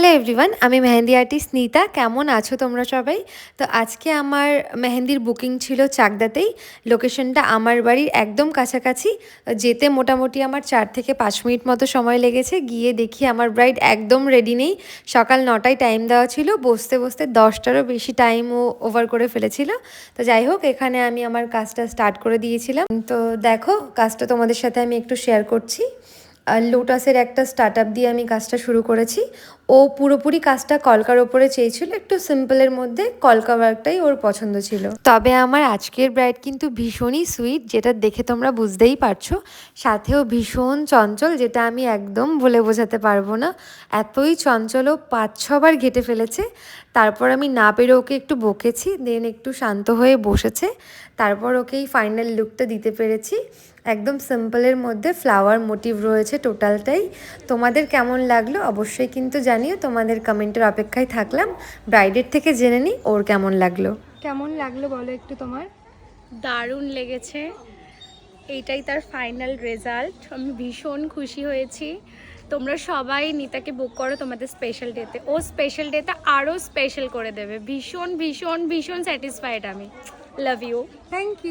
Hello everyone, আমি mehndi artist নিতা। কেমন আছো তোমরা সবাই? তো আজকে আমার মেহেন্দির বুকিং ছিল চাকদাতেই। লোকেশনটা আমার বাড়ির একদম কাছাকাছি। যেতে মোটামুটি আমার 4 থেকে 5 মিনিট মতো সময় লেগেছে। গিয়ে দেখি আমার ব্রাইড একদম রেডি নেই। সকাল 9টায় টাইম দেওয়া ছিল, বসতে বসতে 10টারও বেশি টাইমও ওভার করে ফেলেছিল। তো যাই হোক, এখানে আমি আমার কাজটা স্টার্ট করে দিয়েছিলাম। তো দেখো, কাজটা তোমাদের সাথে আমি একটু শেয়ার করছি। লোটাসের একটা স্টার্ট দিয়ে আমি কাজটা শুরু করেছি। ও পুরোপুরি কাজটা কলকার ওপরে চেয়েছিল, একটু সিম্পলের মধ্যে কলকা ওয়ার্কটাই ওর পছন্দ ছিল। তবে আমার আজকের ব্রাইড কিন্তু ভীষণই সুইট, যেটা দেখে তোমরা বুঝতেই পারছো। সাথেও ভীষণ চঞ্চল, যেটা আমি একদম বলে বোঝাতে পারবো না। এতই চঞ্চল, ও 5-6বার ঘেটে ফেলেছে। তারপর আমি না পেরে ওকে একটু বকেছি, দেন একটু শান্ত হয়ে বসেছে। তারপর ওকেই ফাইনাল লুকটা দিতে পেরেছি। একদম সিম্পলের মধ্যে ফ্লাওয়ার মোটিভ রয়েছে টোটালটাই। তোমাদের কেমন লাগলো অবশ্যই কিন্তু জানিও, তোমাদের কমেন্টের অপেক্ষায় থাকলাম। ব্রাইডের থেকে জেনে নিই ওর কেমন লাগলো। কেমন লাগলো বলো একটু তোমার? দারুণ লেগেছে। এইটাই তার ফাইনাল রেজাল্ট। আমি ভীষণ খুশি হয়েছি। তোমরা সবাই নিতাকে বুক করো তোমাদের স্পেশাল ডেতে। ও স্পেশাল ডেতে আরও স্পেশাল করে দেবে। ভীষণ ভীষণ ভীষণ স্যাটিসফাইড আমি। Love you. Thank you.